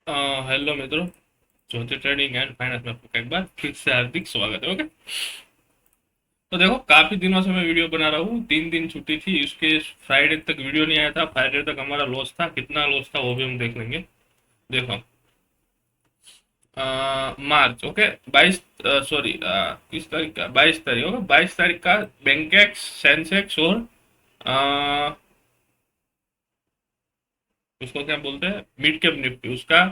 अ, hello मित्रों। ज्योति trading and finance में आपका एक बार फिर से हार्दिक स्वागत है। ओके, तो देखो काफी दिनों से मैं वीडियो बना रहा हूँ। 3 दिन छुट्टी थी, उसके फ्राइडे तक वीडियो नहीं आया था। फ्राइडे तक हमारा लॉस था, कितना लॉस था वो भी हम देख लेंगे। देखो, मार्च, ओके, 22, सॉरी, किस तारीख का, 22 तारीख, ओके, 22 तारीख का बैंकेक्स, सेंसेक्स और अ, उसको क्या बोलते हैं, मिड कैप निफ्टी, उसका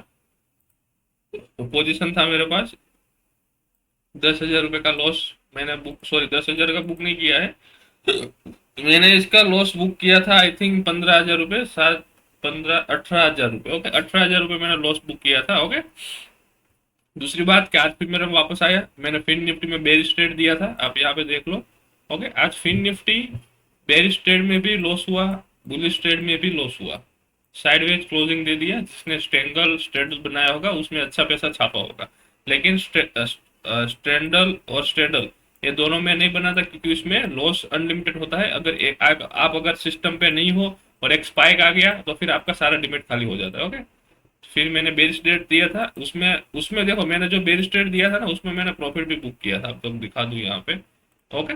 पोजीशन था मेरे पास 10,000 रुपये का लॉस। मैंने बुक, सॉरी, 10,000 का बुक नहीं किया है। मैंने इसका लॉस बुक किया था, आई थिंक 15,000 रुपये, सात, 15, 18,000 रुपये, ओके, 18,000 रुपये मैंने लॉस बुक किया था। ओके, दूसरी बात कि आज फिर मेरा वापस आया, मैंने फिन निफ्टी में बेरिश ट्रेड दिया था, आप यहाँ पे देख लो। ओके, आज फिन निफ्टी बेरिश ट्रेड में भी लॉस हुआ, बुलिश ट्रेड में भी लॉस हुआ। साइडवेज क्लोजिंग दे दिया, जिसने स्ट्रेंगल स्ट्रेडल बनाया होगा उसमें अच्छा पैसा छापा होगा। लेकिन स्ट्रेंडल और स्ट्रेडल, ये दोनों में नहीं बना था, क्योंकि इसमें लॉस अनलिमिटेड होता है। अगर एक आप अगर सिस्टम पे नहीं हो और एक स्पाइक आ गया तो फिर आपका सारा डिमेट खाली हो जाता है। ओके, फिर मैंने बेरिश ट्रेड दिया था, उसमें उसमें देखो, मैंने जो बेरिश ट्रेड दिया था ना, उसमें मैंने प्रॉफिट भी बुक किया था, अब तो दिखा दूं यहाँ पे। ओके,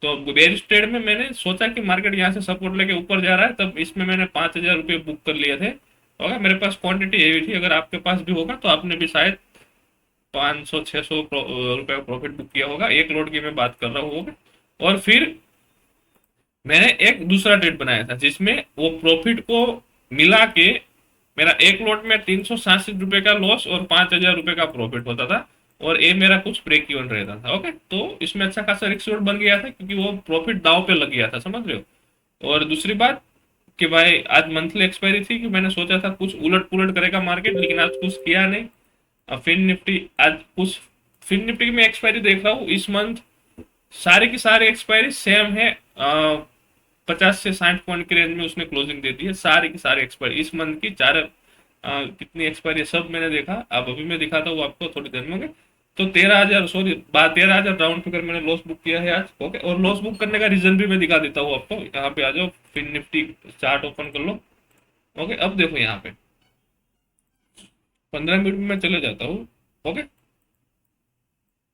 तो बेरिश ट्रेड में मैंने सोचा कि मार्केट यहाँ से सपोर्ट लेके ऊपर जा रहा है, तब इसमें मैंने 5,000 रुपये बुक कर लिए थे। ओके, मेरे पास क्वांटिटी हेवी थी, अगर आपके पास भी होगा तो आपने भी शायद 500 600 रुपये का प्रॉफिट बुक किया होगा। एक लोड की मैं बात कर रहा हूँ। ओके, और फिर मैंने एक दूसरा ट्रेड बनाया था, जिसमें वो प्रॉफिट को मिला के मेरा एक लॉट में 367 रुपये का लॉस और 5,000 रुपये का प्रॉफिट होता था। और ये मेरा कुछ ब्रेक इवन रहता था। ओके, तो इसमें अच्छा खासा रिस्क बन गया था, क्योंकि वो प्रॉफिट दाव पे लग गया था, समझ रहे हो। और दूसरी बात कि भाई आज मंथली एक्सपायरी थी, कि मैंने सोचा था कुछ उलट पुलट करेगा मार्केट, लेकिन आज कुछ किया नहीं। अब फिन निफ्टी आज कुछ, फिन निफ्टी की मैं एक्सपायरी देख रहा हूँ इस मंथ, सारे की सारी एक्सपायरी सेम है। 50 से 60 पॉइंट के रेंज में उसने क्लोजिंग दे दी है, सारी की सारी एक्सपायरी इस मंथ की चार, कितनी एक्सपायरी है सब मैंने देखा। अब अभी मैं दिखाता हूँ आपको थोड़ी देर में। तो 13,000, सॉरी, 13,000 राउंड फिगर मैंने लॉस बुक किया है आज। ओके, और लॉस बुक करने का रीजन भी मैं दिखा देता हूँ आपको। यहाँ पे आ जाओ, फिन निफ्टी चार्ट ओपन कर लो। ओके, अब देखो यहाँ पे 15 मिनट में मैं चले जाता हूँ। ओके,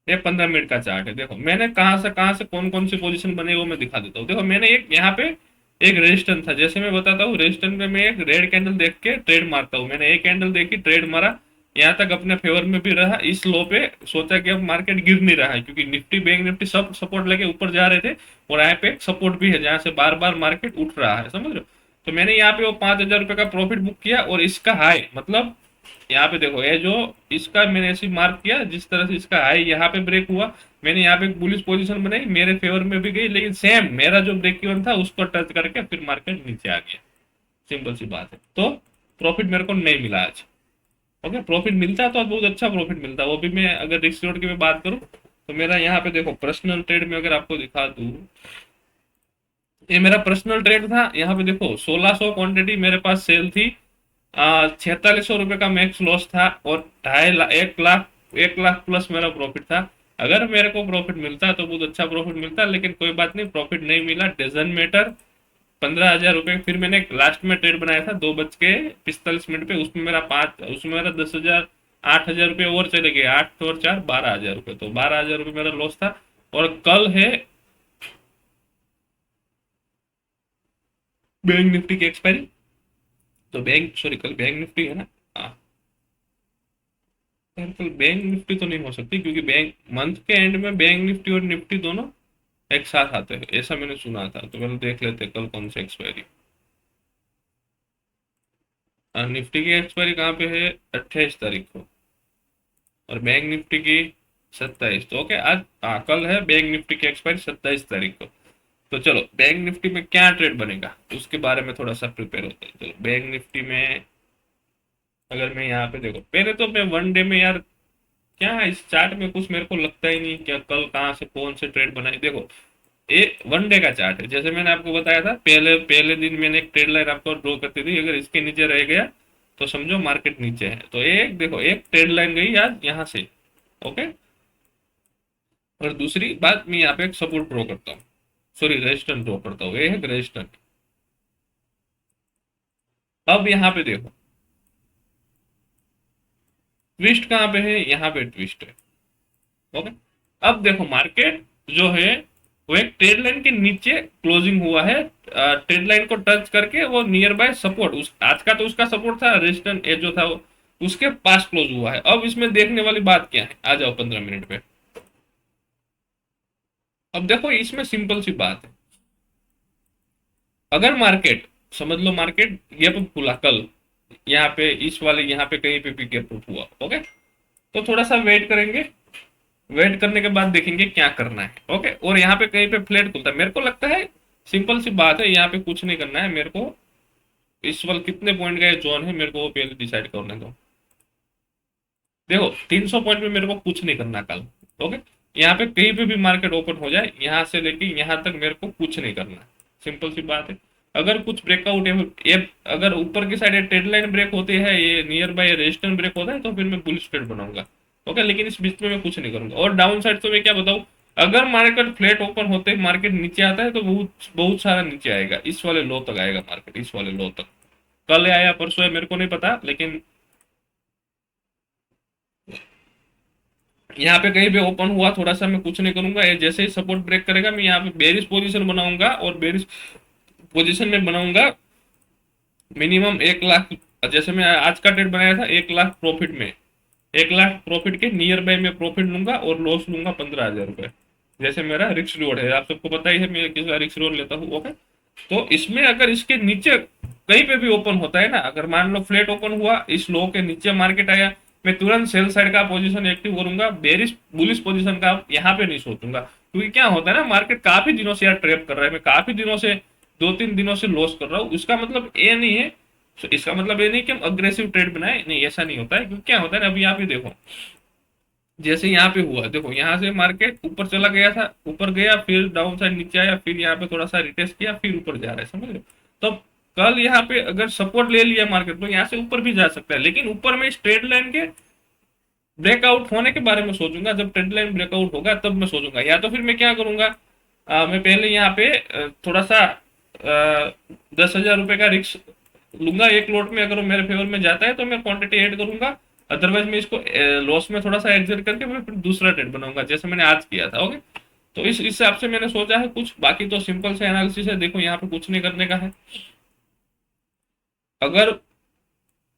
ये 15 मिनट का चार्ट है। देखो मैंने कहाँ से कौन कौन सी पोजीशन बने वो मैं दिखा देता हूँ। देखो मैंने एक यहाँ पे एक रेजिस्टेंस था, जैसे मैं बताता हूँ, रेजिस्टेंस में मैं एक रेड कैंडल देख के ट्रेड मारता हूँ। मैंने एक कैंडल देखी, ट्रेड मारा, यहाँ तक अपने फेवर में भी रहा। इस लो पे सोचा कि अब मार्केट गिर नहीं रहा है, क्योंकि निफ्टी बैंक निफ्टी सब सपोर्ट लेके ऊपर जा रहे थे, और यहाँ पे एक सपोर्ट भी है जहाँ से बार बार मार्केट उठ रहा है, समझ रहे हो। तो मैंने यहाँ पे वो 5,000 रुपये का प्रॉफिट बुक किया, और इसका हाई मतलब यहाँ पे देखो, ये जो इसका मैंने ऐसे मार्क किया, जिस तरह से इसका हाई यहाँ पे ब्रेक हुआ, मैंने यहाँ पे एक बुलिश पोजीशन बनाई, मेरे फेवर में भी गई, लेकिन सेम मेरा जो ब्रेक इवन था उसको टच करके फिर मार्केट नीचे आ गया। सिंपल सी बात है। तो प्रॉफिट मेरे को नहीं मिला आज। ओके, प्रॉफिट मिलता तो बहुत अच्छा प्रॉफिट मिलता, वो भी मैं अगर रिस्क रोड की मैं बात करूँ तो मेरा यहाँ पे देखो पर्सनल ट्रेड में अगर आपको दिखा दूँ, ये मेरा पर्सनल ट्रेड था। यहाँ पे देखो 1,600 क्वांटिटी मेरे पास सेल थी, 4600 रुपये का मैक्स लॉस था, और 2.5 लाख, 1 लाख, 1 लाख प्लस मेरा प्रॉफिट था। अगर मेरे को प्रॉफिट मिलता तो बहुत अच्छा प्रॉफिट मिलता, लेकिन कोई बात नहीं, प्रॉफिट नहीं मिला, डजन मैटर। 15,000 रुपये फिर मैंने लास्ट में ट्रेड बनाया था 2:45 मिनट पे, उसमें मेरा पाँच, उसमें मेरा 10,000, 8,000 रुपये और चले गए, 8 और 4 12,000 रुपये, तो 12,000 रुपये मेरा लॉस था। और कल है बैंक निफ्टी की एक्सपायरी, तो बैंक, सॉरी, कल बैंक निफ्टी है ना। हाँ, यार कल बैंक निफ्टी तो नहीं हो सकती, क्योंकि बैंक मंथ के एंड में बैंक निफ्टी और निफ्टी दोनों एक साथ आते हैं, ऐसा मैंने सुना था। तो पहले देख लेते हैं कल कौन सी एक्सपायरी। निफ्टी की एक्सपायरी कहाँ पे है, 28 तारीख को, और बैंक निफ्टी की 27। तो ओके, आज, हाँ, कल है बैंक निफ्टी की एक्सपायरी 27 तारीख को। तो चलो बैंक निफ्टी में क्या ट्रेड बनेगा उसके बारे में थोड़ा सा प्रिपेयर होते हैं। चलो बैंक निफ्टी में अगर मैं यहाँ पे देखो, पहले तो मैं वन डे में यार, क्या है इस चार्ट में कुछ मेरे को लगता ही नहीं क्या कल कहाँ से कौन से ट्रेड बनाए। देखो ये वन डे का चार्ट है, जैसे मैंने आपको बताया था, पहले पहले दिन मैंने एक ट्रेड लाइन आपको ड्रॉ करती थी, अगर इसके नीचे रह गया तो समझो मार्केट नीचे है। तो एक देखो, एक ट्रेड लाइन गई आज यहाँ से। ओके, और दूसरी बात, मैं यहाँ पे एक सपोर्ट ड्रॉ करता हूँ, सॉरी रेजिस्टेंस ड्रॉ करता हूँ, ये है रेजिस्टेंस। अब यहाँ पे देखो, ट्विस्ट कहाँ पे है, यहाँ पे ट्विस्ट है। ओके, अब देखो मार्केट जो है वो एक ट्रेड लाइन के नीचे क्लोजिंग हुआ है, ट्रेड लाइन को टच करके वो नियर बाय सपोर्ट, उस आज का तो उसका सपोर्ट था, रेजिस्टेंस ये जो था वो उसके पास क्लोज हुआ है। अब इसमें देखने वाली बात क्या है, आ जाओ 15 मिनट पे। अब देखो इसमें सिंपल सी बात है, अगर मार्केट, समझ लो मार्केट ये पे खुला कल, यहाँ पे इस वाले यहाँ पे कहीं पे भी गैप अप हुआ, ओके, तो थोड़ा सा वेट करेंगे, वेट करने के बाद देखेंगे क्या करना है। ओके, और यहाँ पे कहीं पे फ्लैट खुलता है, मेरे को लगता है सिंपल सी बात है, यहाँ पे कुछ नहीं करना है मेरे को, इस वाले कितने पॉइंट का ये जोन है मेरे को वो पहले डिसाइड करने दो। देखो 300 पॉइंट पे मेरे को कुछ नहीं करना कल। ओके, यहाँ पे कहीं पे भी मार्केट ओपन हो जाए, यहाँ से लेके यहाँ तक मेरे को कुछ नहीं करना, सिंपल सी बात है। अगर कुछ ब्रेकआउट है ये, अगर ऊपर की साइड ट्रेड लाइन ब्रेक होती है, ये नियर बाय रेजिस्टेंस ब्रेक होता है, तो फिर मैं बुलिश ट्रेड बनाऊंगा। ओके, लेकिन इस बीच में मैं कुछ नहीं करूंगा। और डाउन साइड तो मैं क्या बताऊं, अगर मार्केट फ्लैट ओपन होते मार्केट नीचे आता है तो बहुत बहुत सारा नीचे आएगा, इस वाले लो तक आएगा मार्केट, इस वाले लो तक। कल आया परसों है मेरे को नहीं पता, लेकिन यहाँ पे कहीं पे ओपन हुआ थोड़ा सा मैं कुछ नहीं करूंगा, ये जैसे ही सपोर्ट ब्रेक करेगा मैं यहाँ पे बेरिश पोजीशन बनाऊंगा, और बेरिश पोजीशन में बनाऊंगा मिनिमम 1 लाख। जैसे मैं आज का ट्रेड बनाया था 1 लाख प्रॉफिट में, 1 लाख प्रॉफिट के नियर बाय में प्रॉफिट लूंगा और लॉस लूंगा 15,000 रुपए। जैसे मेरा रिस्क रिवॉर्ड है, आप सबको पता ही है मैं किस रिस्क रिवॉर्ड लेता हूँ। ओके, तो इसमें अगर इसके नीचे कहीं पे भी ओपन होता है ना, अगर मान लो फ्लैट ओपन हुआ, इस लो के नीचे मार्केट आया, मैं तुरंत सेल साइड का पोजीशन एक्टिव करूंगा, बेरिश बुलिश पोजीशन का यहाँ पे नहीं सोचूंगा। क्योंकि क्या होता है ना, मार्केट काफी दिनों से यार ट्रैप कर रहा है, मैं काफी दिनों से 2-3 दिनों से लॉस कर रहा हूँ, इसका मतलब ये नहीं है, तो इसका मतलब ये नहीं कि हम अग्रेसिव ट्रेड बनाए, नहीं ऐसा नहीं होता है। क्योंकि क्या होता है ना, अभी यहाँ पे देखो जैसे यहाँ पे हुआ, देखो यहाँ से मार्केट ऊपर चला गया था, ऊपर गया फिर डाउन साइड नीचे आया, फिर यहाँ पे थोड़ा सा रिटेस्ट किया, फिर ऊपर जा रहा है, समझ रहे हो। तो कल यहाँ पे अगर सपोर्ट ले लिया मार्केट तो यहाँ से ऊपर भी जा सकता है, लेकिन ऊपर में स्ट्रेट लाइन के ब्रेकआउट होने के बारे में सोचूंगा, जब ट्रेंड लाइन ब्रेकआउट होगा तब मैं सोचूंगा। या तो फिर मैं क्या करूंगा, मैं पहले यहाँ पे थोड़ा सा 10,000 रुपए का रिस्क लूंगा एक लोट में, अगर वो मेरे फेवर में जाता है तो मैं क्वांटिटी ऐड करूंगा, अदरवाइज मैं इसको लॉस में थोड़ा सा एग्जिट करके मैं फिर दूसरा ट्रेड बनाऊंगा, जैसे मैंने आज किया था। ओके, तो इस हिसाब से मैंने सोचा है कुछ, बाकी तो सिंपल से एनालिसिस है, देखो यहाँ पे कुछ नहीं करने का है। अगर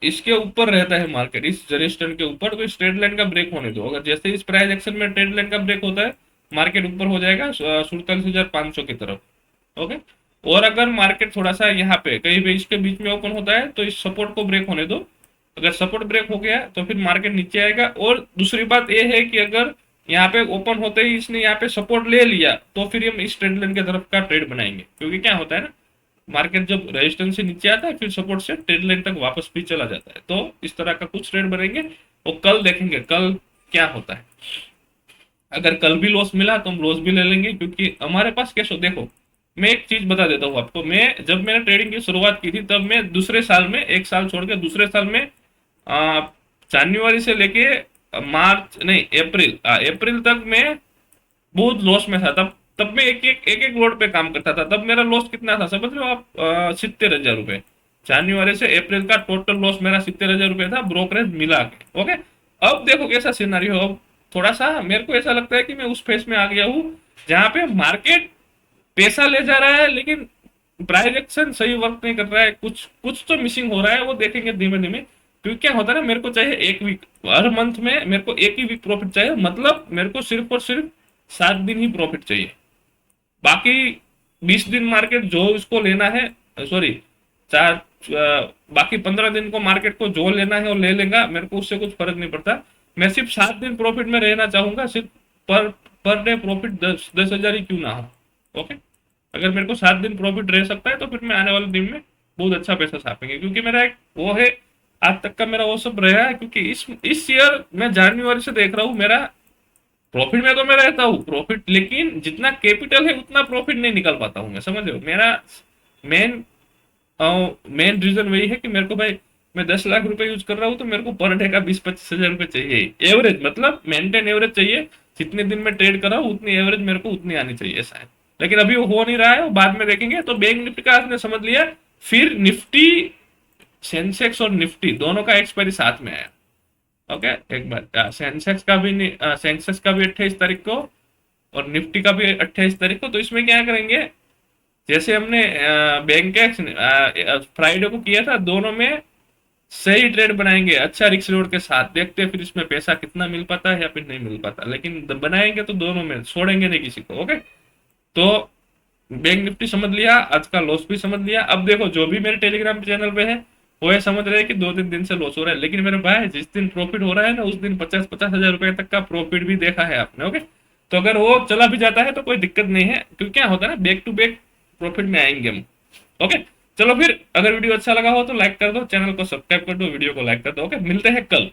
इसके ऊपर रहता है मार्केट, इस रेजिस्टेंस के ऊपर, तो इस ट्रेड लाइन का ब्रेक होने दो। अगर जैसे इस प्राइस एक्शन में ट्रेड लाइन का ब्रेक होता है, मार्केट ऊपर हो जाएगा 47,500 की तरफ। ओके, और अगर मार्केट थोड़ा सा यहाँ पे कहीं भी इसके बीच में ओपन होता है तो इस सपोर्ट को ब्रेक होने दो। अगर सपोर्ट ब्रेक हो गया तो फिर मार्केट नीचे आएगा। और दूसरी बात यह है कि अगर यहाँ पे ओपन होते ही इसने यहाँ पे सपोर्ट ले लिया तो फिर हम इस ट्रेड लाइन की तरफ का ट्रेड बनाएंगे। क्योंकि क्या होता है ना, मार्केट जब रेजिस्टेंस से नीचे आता है फिर सपोर्ट से ट्रेड लाइन तक वापस भी चला जाता है, तो इस तरह का कुछ ट्रेड बनेंगे। और कल देखेंगे कल क्या होता है, अगर कल भी लॉस मिला तो हम लॉस भी ले लेंगे, क्योंकि हमारे पास कैश हो। देखो मैं एक चीज बता देता हूँ आपको, मैं जब मैंने ट्रेडिंग की शुरुआत की थी तब मैं दूसरे साल में, एक साल छोड़ के दूसरे साल में जनवरी से लेके मार्च नहीं अप्रैल, अप्रैल तक मैं बहुत लॉस में था। तब तब मैं एक एक लोड पे काम करता था, तब मेरा लॉस कितना था समझ लो आप, 70,000 रुपए। जनवरी से अप्रैल का टोटल लॉस मेरा 70,000 रुपए था, ब्रोकरेज मिला के। ओके, अब देखो कैसा सिनारियो, अब थोड़ा सा मेरे को ऐसा लगता है कि मैं उस फेज में आ गया हूँ जहां पे मार्केट पैसा ले जा रहा है, लेकिन प्राइस एक्शन सही वर्क नहीं कर रहा है, कुछ कुछ तो मिसिंग हो रहा है, वो देखेंगे धीमे धीमे। क्योंकि क्या होता है ना, मेरे को चाहिए एक वीक, हर मंथ में मेरे को एक ही वीक प्रॉफिट चाहिए, मतलब मेरे को सिर्फ और सिर्फ 7 दिन ही प्रॉफिट चाहिए। बाकी 20 दिन मार्केट जो इसको लेना है, सॉरी चार, बाकी 15 दिन को मार्केट को जो लेना है वो ले लेगा, मेरे को उससे कुछ फर्क नहीं पड़ता। मैं सिर्फ 7 दिन प्रॉफिट में रहना चाहूंगा, सिर्फ पर पर डे प्रॉफिट 10,000 ही क्यों ना हो। ओके, अगर मेरे को 7 दिन प्रॉफिट रह सकता है तो फिर मैं आने वाले दिन में बहुत अच्छा पैसा छापेंगे। क्योंकि मेरा एक वो है, आज तक का मेरा वो सब रहा है। क्योंकि इस ईयर मैं जनवरी से देख रहा हूँ, मेरा प्रॉफिट में तो मैं रहता हूँ प्रॉफिट, लेकिन जितना कैपिटल है उतना प्रॉफिट नहीं निकाल पाता हूँ मैं, समझ रहे हो। मेरा मेन मेन रीजन वही है कि मेरे को भाई, मैं 10 लाख रुपए यूज कर रहा हूँ तो मेरे को पर डे का 20-25 हजार रुपए चाहिए एवरेज, मतलब मेंटेन एवरेज चाहिए। जितने दिन में ट्रेड कर रहा हूँ उतनी एवरेज मेरे को उतनी आनी चाहिए, ऐसा है। लेकिन अभी वो हो नहीं रहा है, वो बाद में देखेंगे। तो बैंक निफ्टी का आपने समझ लिया, फिर निफ्टी, सेंसेक्स और निफ्टी दोनों का एक्सपायरी साथ में आया। ओके, एक बार सेंसेक्स का भी 28 तारीख को और निफ्टी का भी 28 तारीख को। तो इसमें क्या करेंगे, जैसे हमने बैंक के फ्राइडे को किया था, दोनों में सही ट्रेड बनाएंगे अच्छा रिस्क रिवॉर्ड के साथ। देखते हैं फिर इसमें पैसा कितना मिल पाता है या फिर नहीं मिल पाता, लेकिन बनाएंगे तो दोनों में छोड़ेंगे नहीं किसी को। ओके, तो बैंक निफ्टी समझ लिया, आज का लॉस भी समझ लिया। अब देखो जो भी मेरे टेलीग्राम चैनल पे है वो ये समझ रहे हैं कि 2-3 दिन से लॉस हो रहा है, लेकिन मेरे भाई जिस दिन प्रॉफिट हो रहा है ना, उस दिन 50-50 हजार रुपए तक का प्रॉफिट भी देखा है आपने। ओके, तो अगर वो चला भी जाता है तो कोई दिक्कत नहीं है, क्योंकि क्या होता है ना, बैक टू बैक प्रॉफिट में आएंगे हम। ओके, चलो फिर, अगर वीडियो अच्छा लगा हो तो लाइक कर दो, चैनल को सब्सक्राइब कर दो, वीडियो को लाइक कर दो। ओके, मिलते हैं कल।